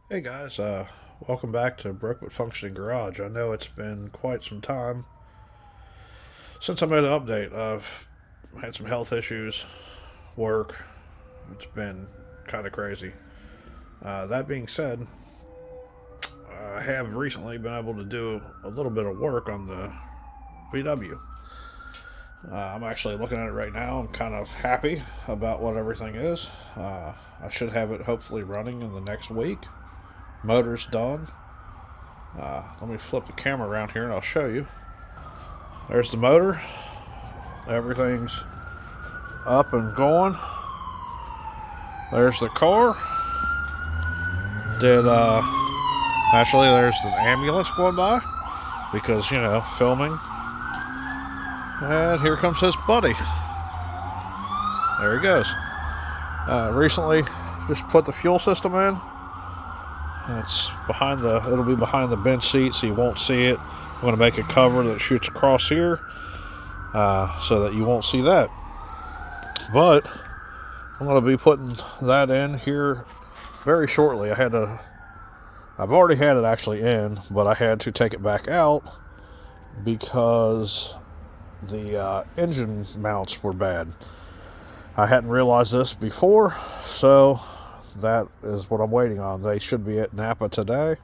Hey guys, welcome back to Broke But Functioning Garage. I know it's been quite some time since I made an update. I've had some health issues, work. It's been kind of crazy. That being said, I have recently been able to do a little bit of work on the VW. I'm actually looking at it right now. I'm kind of happy about what everything is. I should have it hopefully running in the next week. Motor's done. Let me flip the camera around here and I'll show you. There's the motor. Everything's up and going. There's the car. Actually, there's an ambulance going by because, filming. And here comes his buddy. There he goes. Recently just put the fuel system in. It'll be behind the bench seat so you won't see it. I'm going to make a cover that shoots across here so that you won't see that. But I'm going to be putting that in here very shortly. I've already had it actually in, but I had to take it back out because the engine mounts were bad. I hadn't realized this before, so that is what I'm waiting on. They should be at Napa today,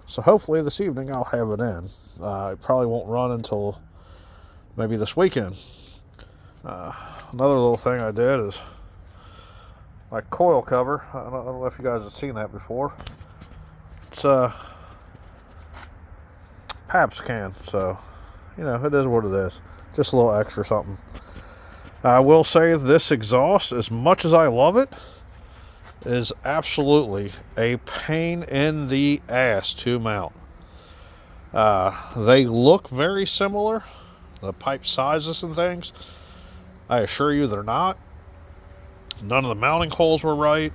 so hopefully this evening I'll have it in. It probably won't run until maybe this weekend. Another little thing I did is my coil cover. I don't know if you guys have seen that before. It's a Pabst can, so it is what it is. Just a little extra something. I will say this exhaust, as much as I love it, is absolutely a pain in the ass to mount. They look very similar, the pipe sizes and things. I assure you they're not. None of the mounting holes were right.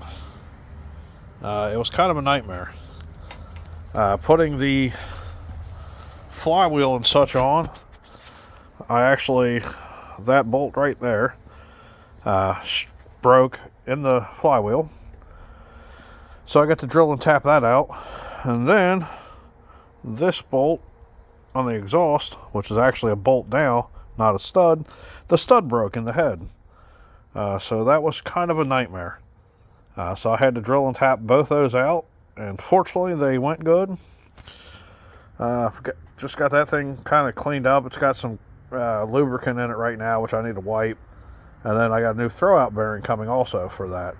It was kind of a nightmare. Putting the flywheel and such on, that bolt right there broke in the flywheel. So I got to drill and tap that out. And then this bolt on the exhaust, which is actually a bolt now, not a stud, the stud broke in the head. So that was kind of a nightmare. So I had to drill and tap both those out, and fortunately they went good. Just got that thing kind of cleaned up. It's got some lubricant in it right now, which I need to wipe. And then I got a new throwout bearing coming also for that.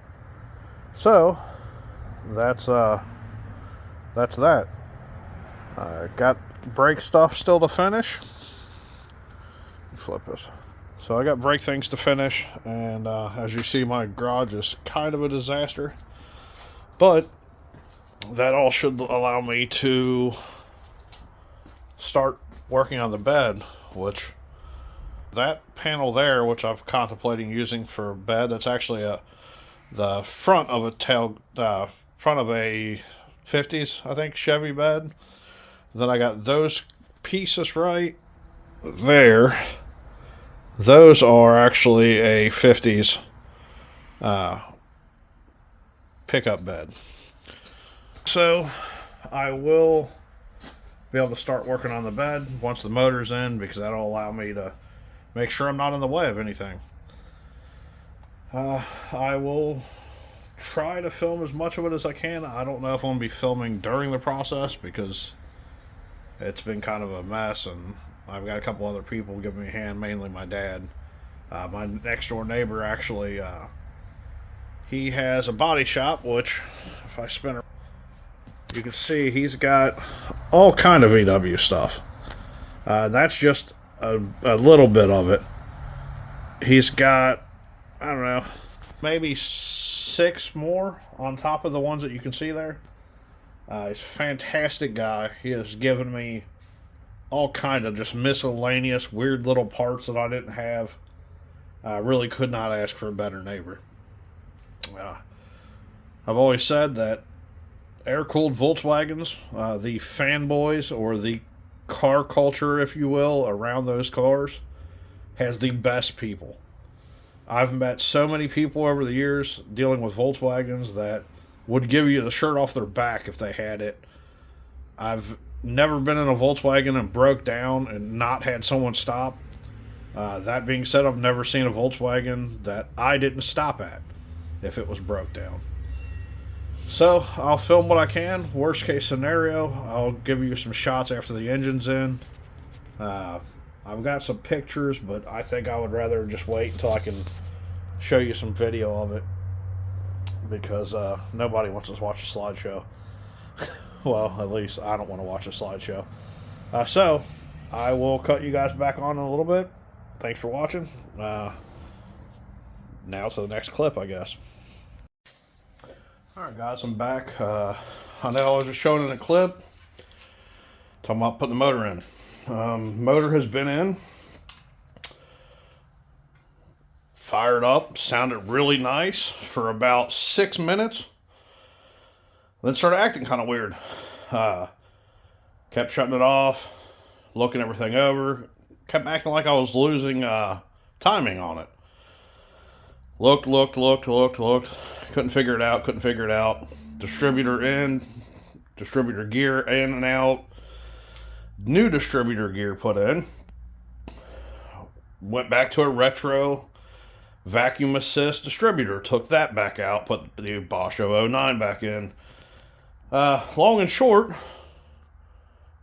So that's that. Got brake stuff still to finish. Flip this. So I got brake things to finish, and as you see, my garage is kind of a disaster. But that all should allow me to start working on the bed, which that panel there, which I'm contemplating using for bed, that's actually the front of a 50s, I think, Chevy bed. Then I got those pieces right there. Those are actually a 50s pickup bed. So I will be able to start working on the bed once the motor's in, because that'll allow me to make sure I'm not in the way of anything. I will try to film as much of it as I can. I don't know if I'm going to be filming during the process because it's been kind of a mess, and I've got a couple other people giving me a hand, mainly my dad. My next door neighbor actually, he has a body shop, which if I spin it, you can see he's got all kind of VW stuff. That's just a little bit of it. He's got, I don't know, maybe 6 more on top of the ones that you can see there. He's a fantastic guy. He has given me all kind of just miscellaneous weird little parts that I didn't have. I really could not ask for a better neighbor. I've always said that air-cooled Volkswagens, the fanboys or the car culture, if you will, around those cars, has the best people. I've met so many people over the years dealing with Volkswagens that would give you the shirt off their back if they had it. I've never been in a Volkswagen and broke down and not had someone stop. That being said, I've never seen a Volkswagen that I didn't stop at if it was broke down. So I'll film what I can. Worst case scenario, I'll give you some shots after the engine's in. I've got some pictures, but I think I would rather just wait until I can show you some video of it, because nobody wants to watch a slideshow. Well, at least I don't want to watch a slideshow. So I will cut you guys back on in a little bit. Thanks for watching. Now to the next clip, I guess. Alright guys, I'm back. I know I was just showing in a clip talking about putting the motor in. Motor has been in, fired up, sounded really nice for about 6 minutes, then started acting kind of weird. Kept shutting it off, looking everything over, kept acting like I was losing timing on it. Looked, couldn't figure it out. Distributor in, distributor gear in and out, new distributor gear put in, went back to a retro vacuum assist distributor, took that back out, put the Bosch 009 back in. Long and short,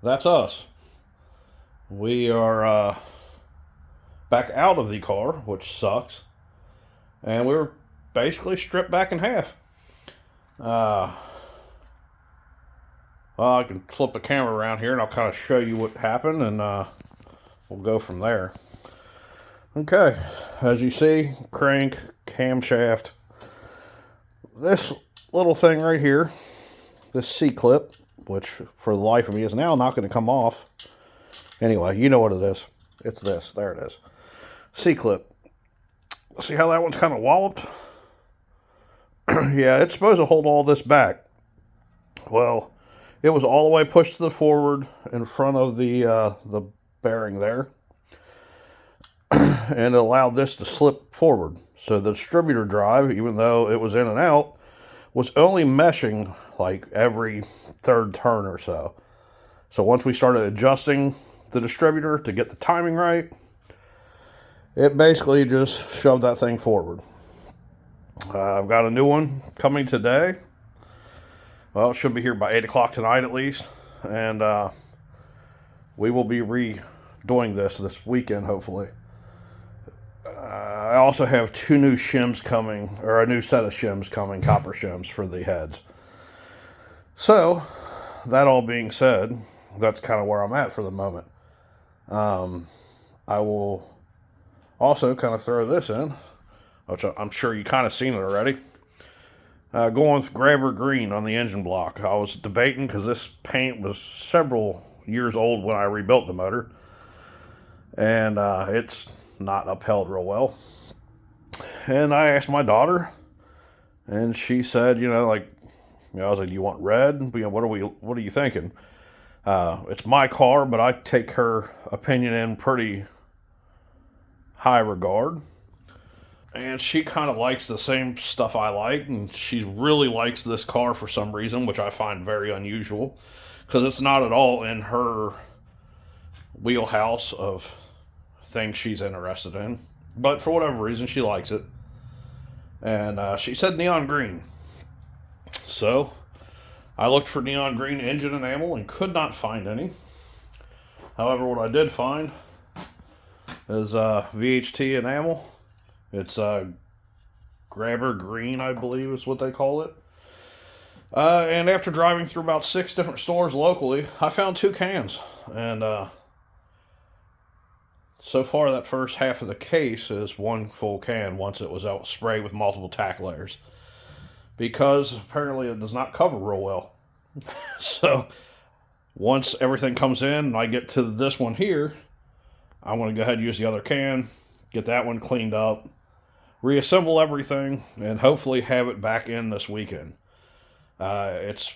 that's us. We are back out of the car, which sucks, and we were basically stripped back in half. Well, I can flip the camera around here and I'll kind of show you what happened, and we'll go from there. Okay, as you see, crank, camshaft. This little thing right here, this C-clip, which for the life of me is now not going to come off. Anyway, you know what it is. It's this. There it is. C-clip. See how that one's kind of walloped? Yeah, it's supposed to hold all this back. Well, it was all the way pushed to the forward in front of the bearing there, and it allowed this to slip forward. So the distributor drive, even though it was in and out, was only meshing like every third turn or so. So once we started adjusting the distributor to get the timing right, it basically just shoved that thing forward. I've got a new one coming today. Well, it should be here by 8 o'clock tonight at least. And we will be redoing this weekend, hopefully. I also have 2 new shims coming, or a new set of shims coming, copper shims for the heads. So, that all being said, that's kind of where I'm at for the moment. I will also kind of throw this in, which I'm sure you kind of seen it already. Going with grabber green on the engine block. I was debating because this paint was several years old when I rebuilt the motor, and it's not upheld real well. And I asked my daughter, and she said, I was like, "Do you want red? What are you thinking?" It's my car, but I take her opinion in pretty high regard. And she kind of likes the same stuff I like, and she really likes this car for some reason, which I find very unusual, because it's not at all in her wheelhouse of things she's interested in. But for whatever reason, she likes it. And she said neon green. So I looked for neon green engine enamel and could not find any. However, what I did find is VHT enamel. It's grabber green, I believe is what they call it. And after driving through about 6 different stores locally, I found 2 cans. And so far, that first half of the case is 1 full can once it was out sprayed with multiple tack layers. Because apparently it does not cover real well. So once everything comes in and I get to this one here, I'm going to go ahead and use the other can, get that one cleaned up, reassemble everything, and hopefully have it back in this weekend. It's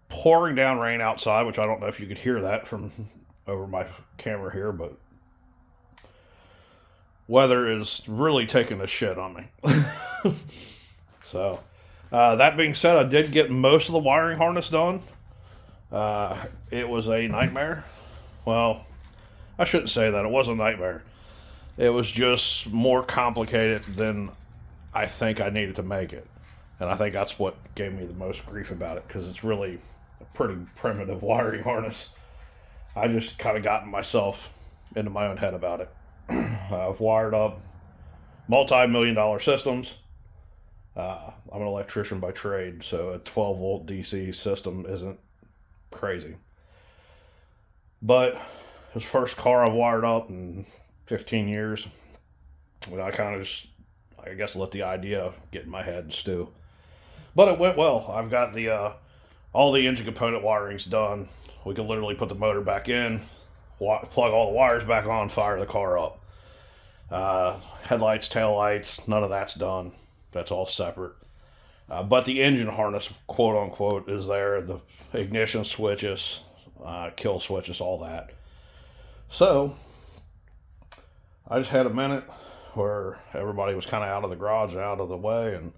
pouring down rain outside, which I don't know if you could hear that from over my camera here, but weather is really taking a shit on me. So That being said, I did get most of the wiring harness done. It was a nightmare. Well, I shouldn't say that. It wasn't a nightmare. It was just more complicated than I think I needed to make it. And I think that's what gave me the most grief about it, because it's really a pretty primitive wiring harness. I just kind of gotten myself into my own head about it. I've wired up multi-million-dollar systems. I'm an electrician by trade, so a 12-volt DC system isn't crazy. But his first car I've wired up in 15 years. And I kind of just, I guess, let the idea get in my head and stew. But it went well. I've got the all the engine component wirings done. We can literally put the motor back in, plug all the wires back on, fire the car up. Headlights, taillights, none of that's done. That's all separate. But the engine harness, quote unquote, is there. The ignition switches, kill switches, all that. So, I just had a minute where everybody was kind of out of the garage and out of the way, and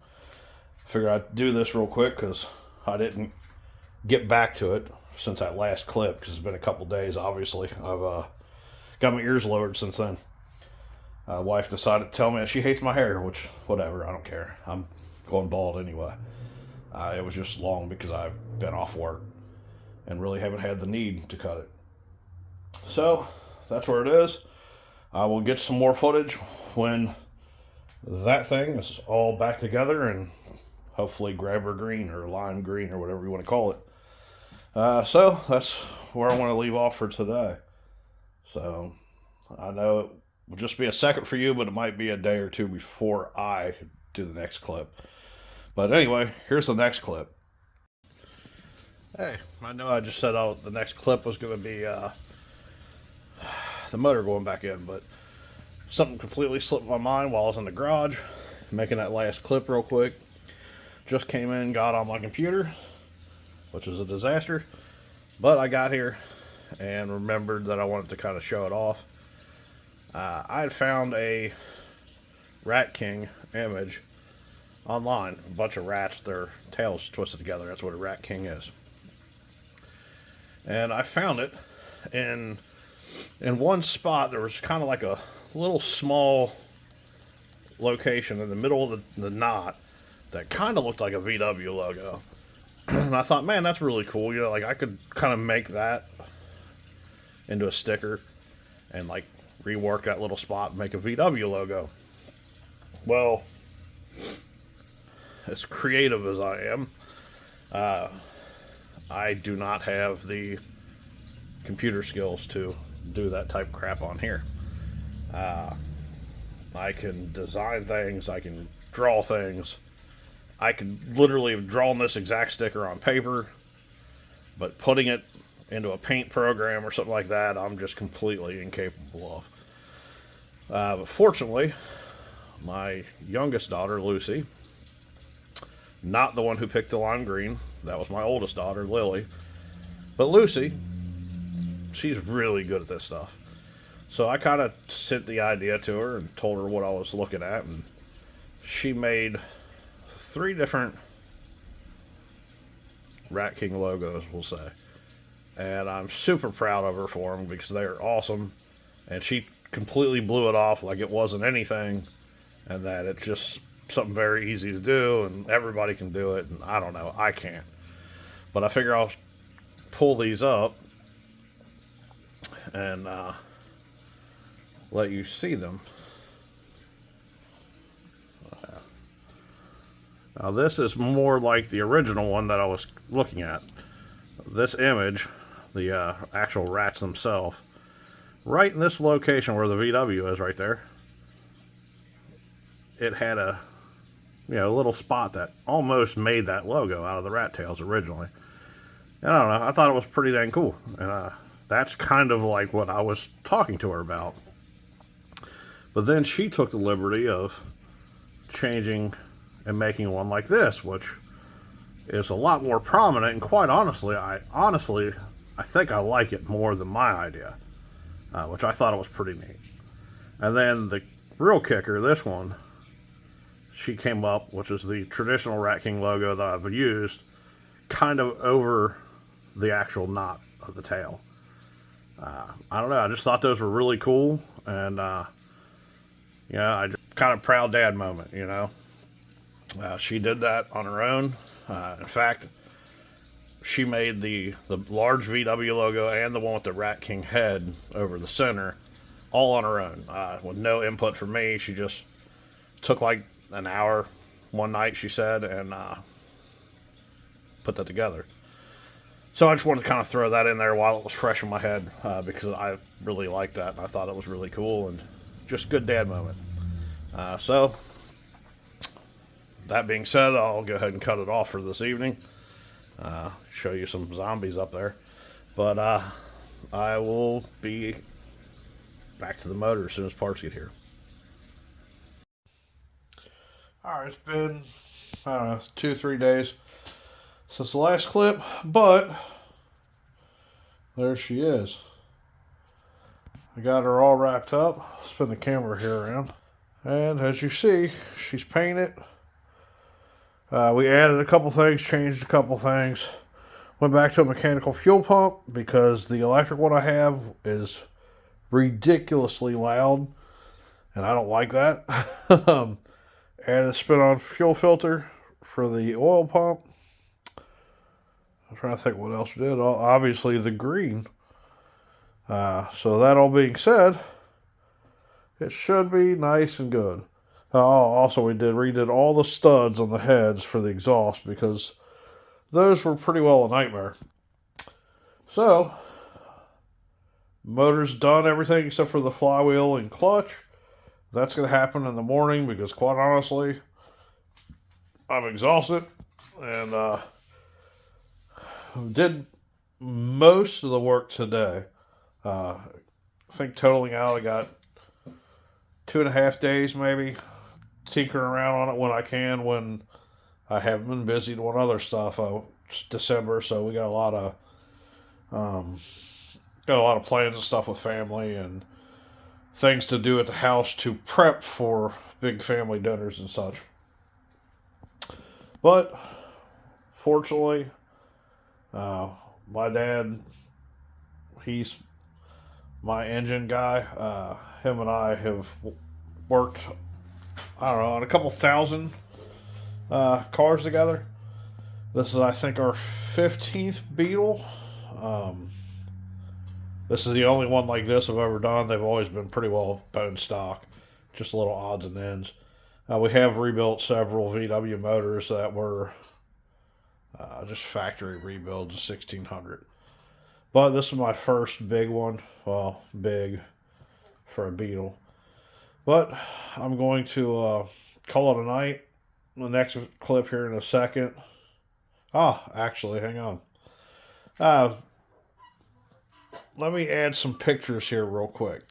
figured I'd do this real quick because I didn't get back to it since that last clip, because it's been a couple days, obviously. I've got my ears lowered since then. Wife decided to tell me that she hates my hair, which, whatever, I don't care. I'm going bald anyway. It was just long because I've been off work and really haven't had the need to cut it. So, that's where it is. I will get some more footage when that thing is all back together and hopefully grabber green or lime green or whatever you want to call it. So, that's where I want to leave off for today. So, I know it will just be a second for you, but it might be a day or two before I do the next clip. But anyway, here's the next clip. Hey, I know I just said the next clip was going to be the motor going back in, but something completely slipped my mind while I was in the garage making that last clip real quick. Just came in, got on my computer, which was a disaster, but I got here and remembered that I wanted to kind of show it off. I had found a Rat King image online. A bunch of rats, their tails twisted together. That's what a Rat King is. And I found it in one spot. There was kind of like a little small location in the middle of the knot that kind of looked like a VW logo. And I thought, man, that's really cool. You know, like I could kind of make that into a sticker and like rework that little spot and make a VW logo. Well, as creative as I am, I do not have the computer skills to do that type of crap on here. I can design things, I can draw things. I could literally have drawn this exact sticker on paper, but putting it into a paint program or something like that, I'm just completely incapable of. But fortunately, my youngest daughter, Lucy, not the one who picked the lime green, that was my oldest daughter, Lily, but Lucy, she's really good at this stuff. So I kind of sent the idea to her and told her what I was looking at, and she made 3 different Rat King logos, we'll say. And I'm super proud of her for them because they're awesome. And she completely blew it off like it wasn't anything, and that it's just something very easy to do and everybody can do it. And I don't know, I can't. But I figure I'll pull these up and let you see them. Now this is more like the original one that I was looking at. This image, the actual rats themselves, right in this location where the VW is right there, it had a little spot that almost made that logo out of the rat tails originally. And I don't know, I thought it was pretty dang cool. And that's kind of like what I was talking to her about. But then she took the liberty of changing and making one like this, which is a lot more prominent, and quite honestly, I think I like it more than my idea, which I thought it was pretty neat. And then the real kicker, this one, she came up, which is the traditional Rat King logo that I've used, kind of over the actual knot of the tail. I don't know, I just thought those were really cool, and yeah, I just kind of proud dad moment, you know. She did that on her own. In fact, she made the large VW logo and the one with the Rat King head over the center all on her own, with no input from me. She just took like an hour one night, she said, and put that together. So I just wanted to kind of throw that in there while it was fresh in my head, because I really liked that and I thought it was really cool and just good dad moment. So that being said, I'll go ahead and cut it off for this evening. Show you some zombies up there. But I will be back to the motor as soon as parts get here. Alright, it's been, I don't know, 2-3 days since the last clip, but there she is. I got her all wrapped up. I'll spin the camera here around. And as you see, she's painted. We added a couple things, changed a couple things. Went back to a mechanical fuel pump because the electric one I have is ridiculously loud, and I don't like that. Added a spin-on fuel filter for the oil pump. I'm trying to think what else we did. Obviously the green. So that all being said, it should be nice and good. Also, we redid all the studs on the heads for the exhaust because those were pretty well a nightmare. So, motor's done, everything except for the flywheel and clutch. That's going to happen in the morning because, quite honestly, I'm exhausted and did most of the work today. I think totaling out, I got 2.5 days maybe tinkering around on it when I can, when I haven't been busy doing other stuff. It's December, so we got a lot of plans and stuff with family and things to do at the house to prep for big family dinners and such. But fortunately, my dad, he's my engine guy. Him and I have worked, I don't know, on a couple thousand cars together. This is, I think, our 15th Beetle. This is the only one like this I've ever done. They've always been pretty well bone stock, just little odds and ends. We have rebuilt several VW motors that were just factory rebuilds of 1600. But this is my first big one. Well, big for a Beetle. But I'm going to call it a night. The next clip here in a second. Actually, hang on. Let me add some pictures here real quick.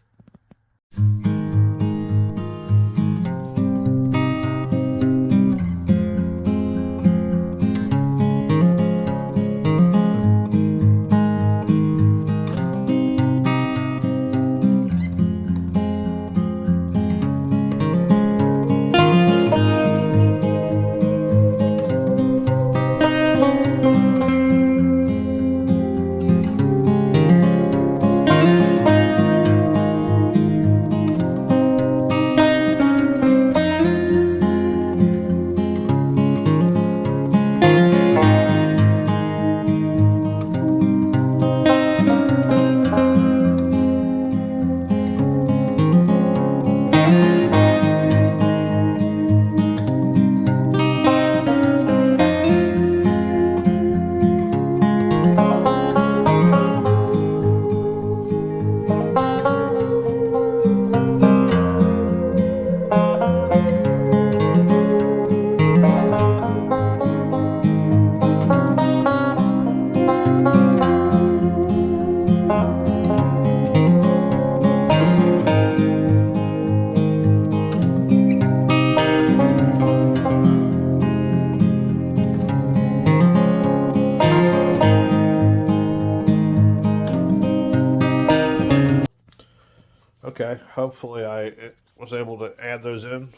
Okay, hopefully I was able to add those in.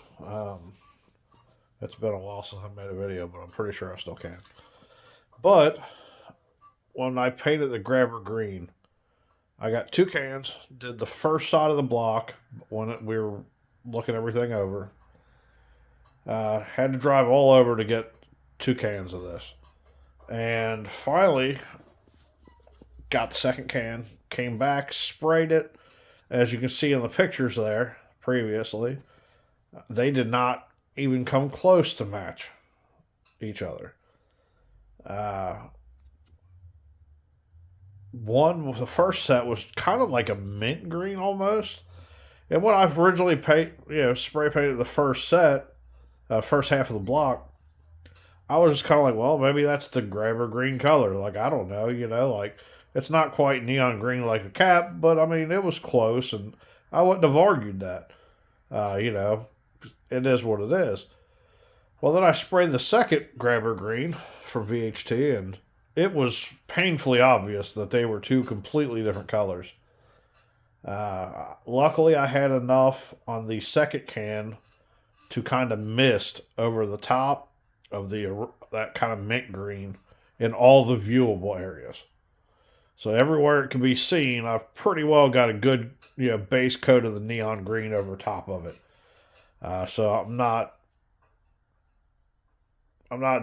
It's been a while since I made a video, but I'm pretty sure I still can. But when I painted the grabber green, I got 2 cans, did the first side of the block when we were looking everything over. Had to drive all over to get 2 cans of this. And finally got the second can, came back, sprayed it. As you can see in the pictures there previously, they did not even come close to match each other. The first set was kind of like a mint green almost. And when I originally spray painted the first set, first half of the block, I was just kind of like, well, maybe that's the grabber green color. Like, I don't know, like it's not quite neon green like the cap, but I mean, it was close, and I wouldn't have argued that. It is what it is. Well, then I sprayed the second grabber green from VHT, and it was painfully obvious that they were 2 completely different colors. Luckily, I had enough on the second can to kind of mist over the top of that kind of mint green in all the viewable areas. So everywhere it can be seen, I've pretty well got a good base coat of the neon green over top of it. So I'm not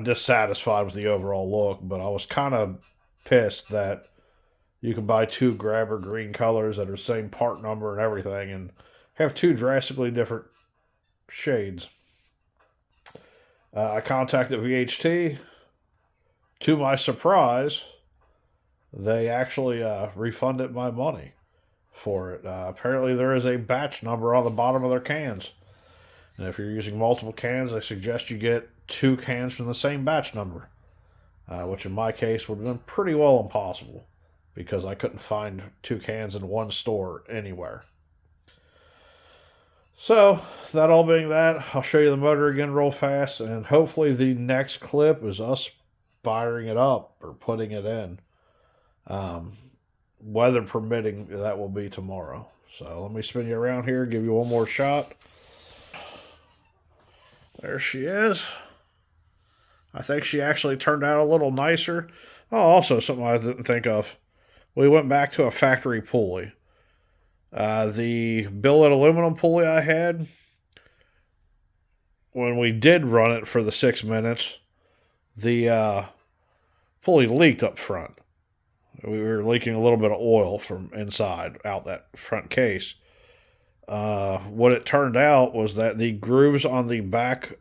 dissatisfied with the overall look, but I was kind of pissed that you can buy 2 grabber green colors that are the same part number and everything and have 2 drastically different shades. I contacted VHT. To my surprise, they actually refunded my money for it. Apparently, there is a batch number on the bottom of their cans. And if you're using multiple cans, I suggest you get 2 cans from the same batch number, which in my case would have been pretty well impossible because I couldn't find 2 cans in one store anywhere. So, that all being that, I'll show you the motor again real fast, and hopefully the next clip is us firing it up or putting it in. Weather permitting, that will be tomorrow. So, let me spin you around here, give you one more shot. There she is. I think she actually turned out a little nicer. Oh, also something I didn't think of. We went back to a factory pulley. The billet aluminum pulley I had, when we did run it for the 6 minutes, the pulley leaked up front. We were leaking a little bit of oil from inside out that front case. What it turned out was that the grooves on the back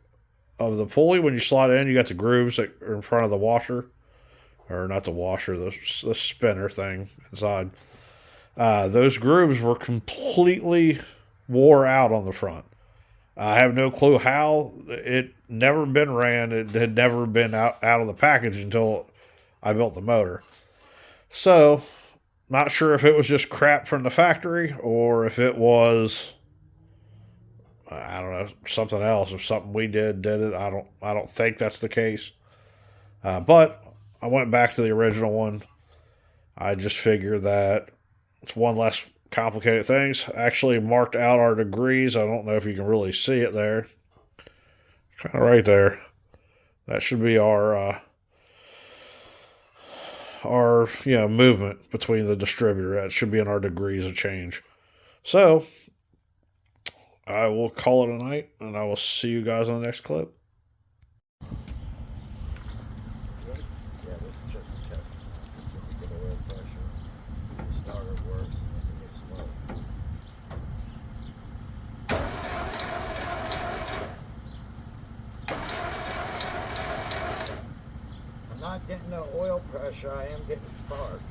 of the pulley, when you slide it in, you got the grooves that are in front of the washer, or not the washer, the spinner thing inside. Those grooves were completely wore out on the front. I have no clue how. It never been ran. It had never been out of the package until I built the motor. So, not sure if it was just crap from the factory or if it was, I don't know, something else. If something we did it. I don't think that's the case. But I went back to the original one. I just figured that it's one less complicated things. Actually marked out our degrees. I don't know if you can really see it there. Kind of right there. That should be our movement between the distributor. That should be in our degrees of change. So, I will call it a night, and I will see you guys on the next clip. Yeah, this is just a test. This is for the oil pressure. The starter works and then it gets slow. I'm not getting the oil pressure, I am getting spark.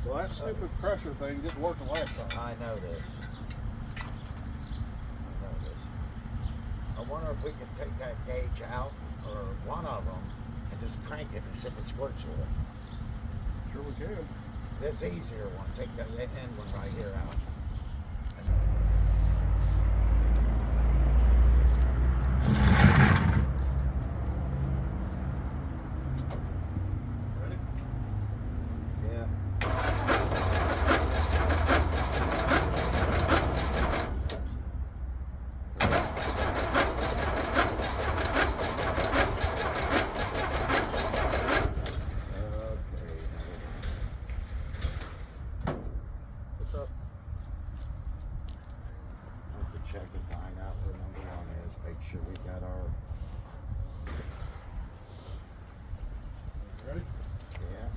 Well, that stupid pressure thing didn't work the last time. I know this. I wonder if we can take that gauge out, or one of them, and just crank it and see if it squirts oil. Sure we can. This easier one, take that end one right here out. Ready? Yeah. check and find out where number one is. Make sure we got our. Ready? Yeah.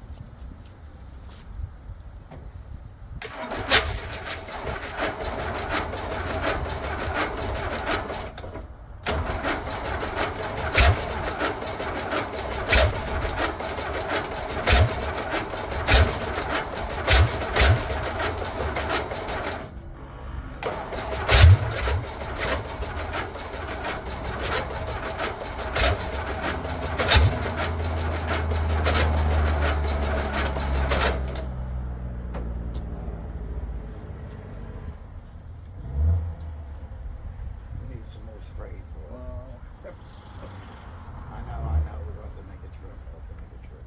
We need some more spray for it. I know. We're going to make a trip. We'll have to make a trip.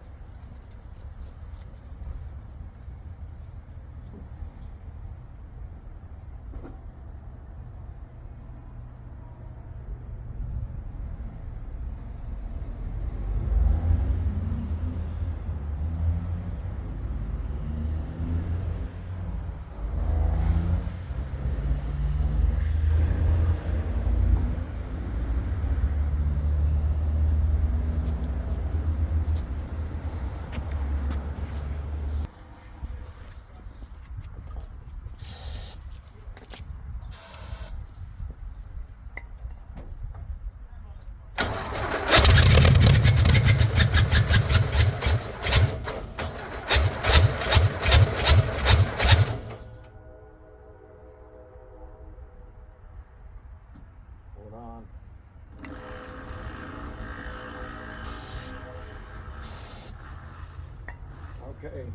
Hold on. Okay.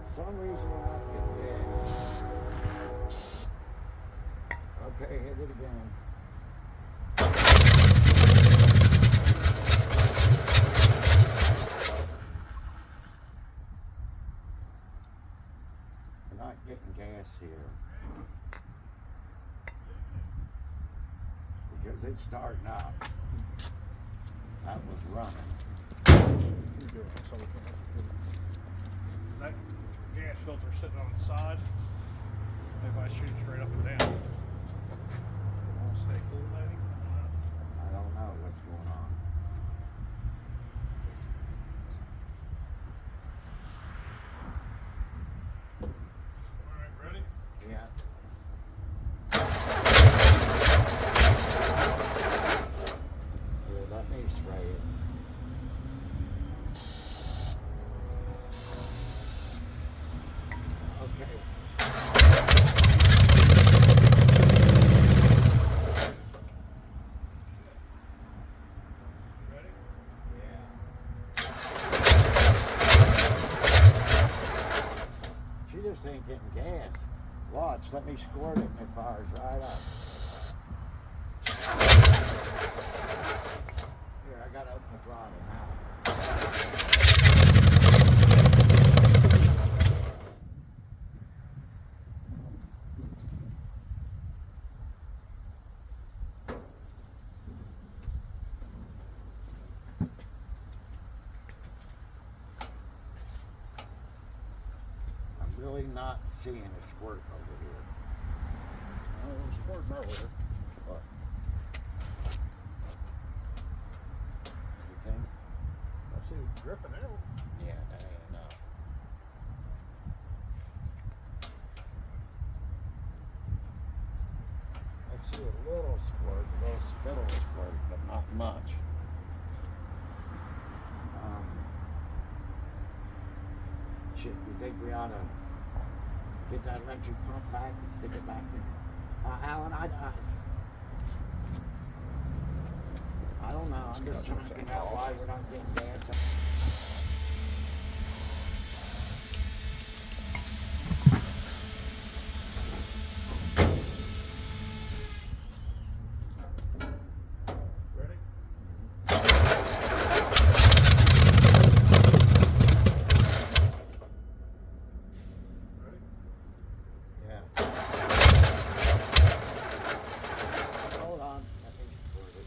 For some reason we're not getting gas. Okay, hit it again. We're not getting gas here because it's starting up. That was running. That gas filter sitting on its side. If I shoot straight up and down, I'll stay cool, maybe. I don't know what's going on. All right, ready? Yeah. Here, let me spray it. Okay. Ready? Yeah. She just ain't getting gas. Watch, let me squirt it and it fires right up. Here, I gotta open the throttle now. I'm really not seeing a squirt over here. It was squirting earlier. What? You think? I see it dripping out. Yeah, that ain't enough. I see a little squirt, a little spittle squirt, but not much. Shit, you think we ought to get that electric pump back and stick it back in? Alan, I don't know. I'm just trying to figure out why we're not getting gas. Ready? Ready? Yeah. Hold on. Let me squirt it.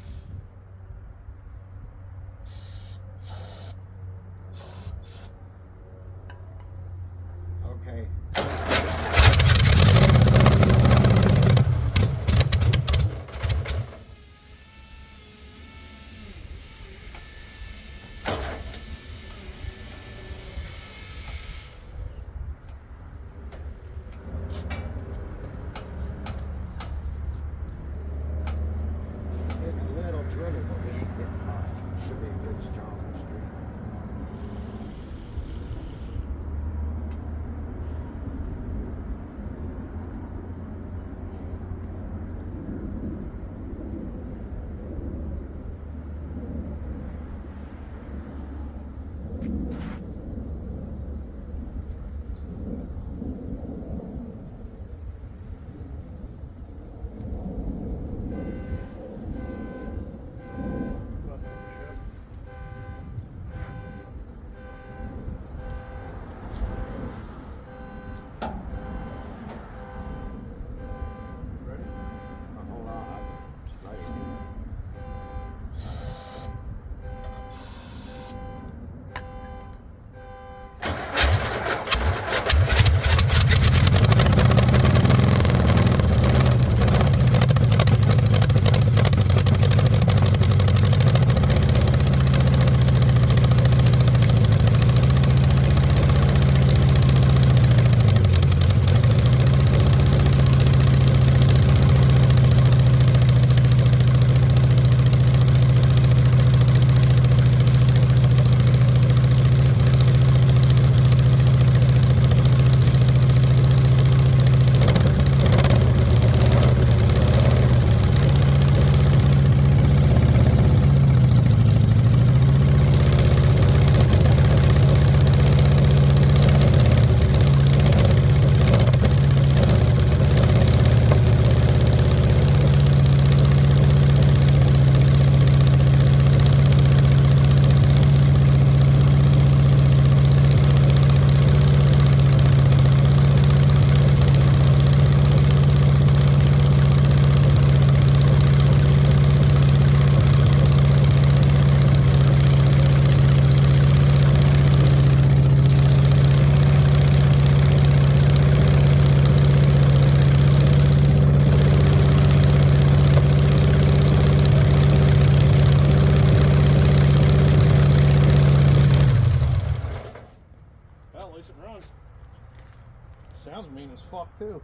talk too.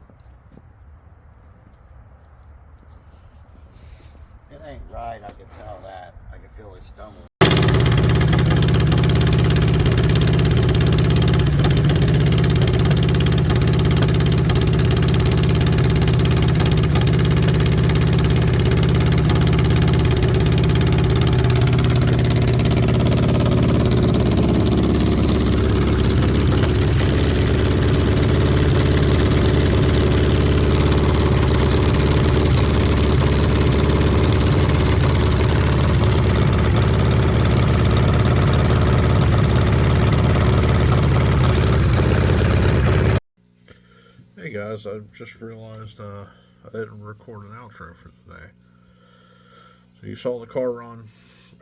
It ain't right, I can tell that. I can feel his stomach. Hey guys, I just realized I didn't record an outro for today. So you saw the car run.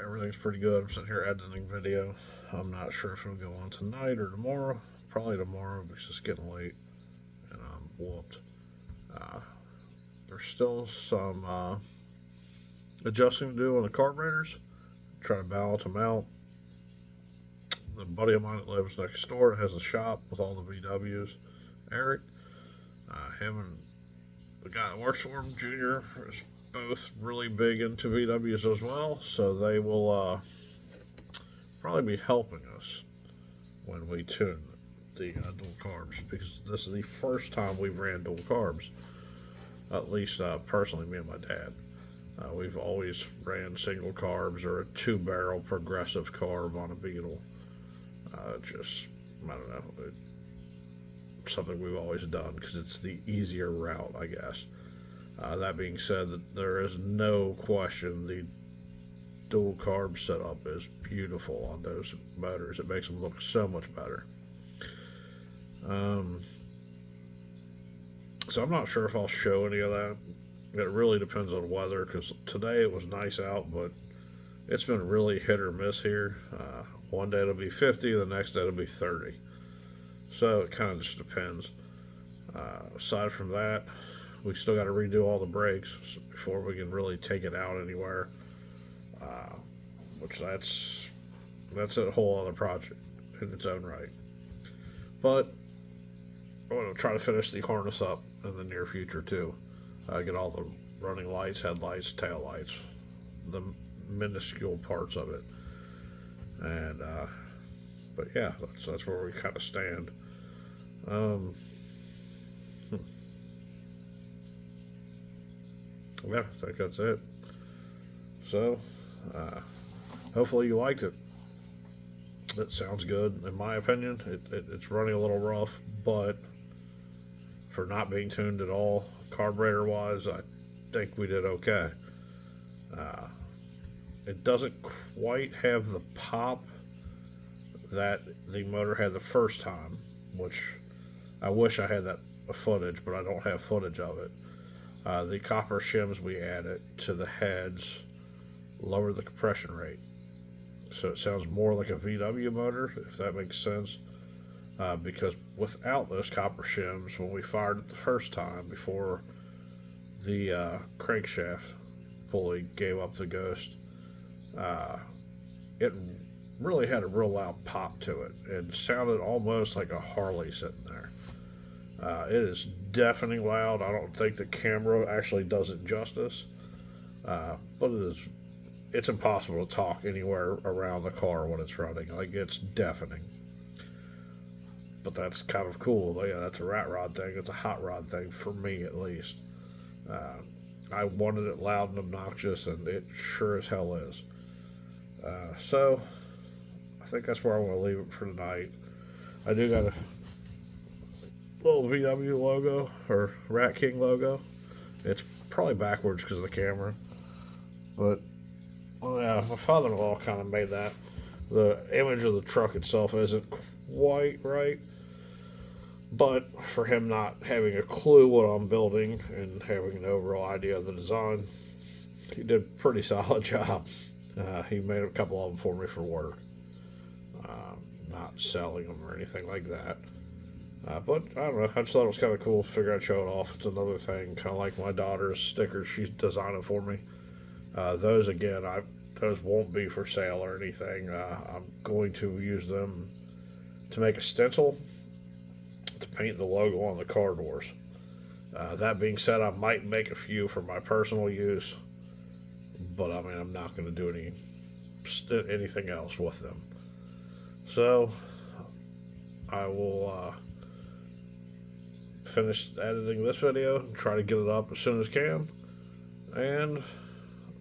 Everything's pretty good. I'm sitting here editing video. I'm not sure if it'll go on tonight or tomorrow. Probably tomorrow because it's getting late and I'm whooped. Uh, there's still some adjusting to do on the carburetors. Try to balance them out. The buddy of mine that lives next door has a shop with all the VWs, Eric. Him and the guy that works for him, Junior, is both really big into VWs as well, so they will probably be helping us when we tune the dual carbs, because this is the first time we've ran dual carbs, at least personally, me and my dad. We've always ran single carbs or a 2-barrel progressive carb on a Beetle. Just, I don't know, something we've always done because it's the easier route, I guess. That being said, that there is no question the dual carb setup is beautiful on those motors. It makes them look so much better. So I'm not sure if I'll show any of that. It really depends on weather, because today it was nice out, but it's been really hit or miss here. One day it'll be 50, the next day it'll be 30. So it kind of just depends. Aside from that, we still got to redo all the brakes before we can really take it out anywhere. Which that's a whole other project in its own right. But I'm going to try to finish the harness up in the near future too. Get all the running lights, headlights, tail lights, the minuscule parts of it. And but yeah, that's where we kind of stand. Yeah, I think that's it. So, hopefully you liked it. It sounds good, in my opinion. It's running a little rough, but for not being tuned at all, carburetor-wise, I think we did okay. It doesn't quite have the pop that the motor had the first time, which I wish I had that footage, but I don't have footage of it. The copper shims we added to the heads lower the compression rate, so it sounds more like a VW motor, if that makes sense. Because without those copper shims, when we fired it the first time before the crankshaft pulley gave up the ghost, it really had a real loud pop to it and sounded almost like a Harley sitting there. It is deafening loud. I don't think the camera actually does it justice, but it's impossible to talk anywhere around the car when it's running. Like, it's deafening. But that's kind of cool. Yeah, that's a rat rod thing. It's a hot rod thing for me, at least. I wanted it loud and obnoxious, and it sure as hell is. So I think that's where I want to leave it for tonight. I do got a little VW logo, or Rat King logo. It's probably backwards because of the camera, but well, yeah, my father-in-law kind of made that. The image of the truck itself isn't quite right, but for him not having a clue what I'm building and having an overall idea of the design, he did a pretty solid job. He made a couple of them for me for work, not selling them or anything like that. But I don't know, I just thought it was kind of cool. Figure I'd show it off. It's another thing, kind of like my daughter's stickers she's designing for me. Those, again, those won't be for sale or anything. I'm going to use them to make a stencil to paint the logo on the car doors. That being said, I might make a few for my personal use, but I mean, I'm not going to do anything else with them. So I will finish editing this video and try to get it up as soon as I can, and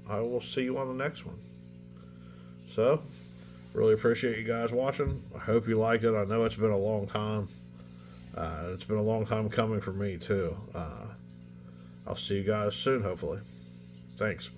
I will see you on the next one. So, really appreciate you guys watching. I hope you liked it. I know it's been a long time. It's been a long time coming for me, too. I'll see you guys soon, hopefully. Thanks.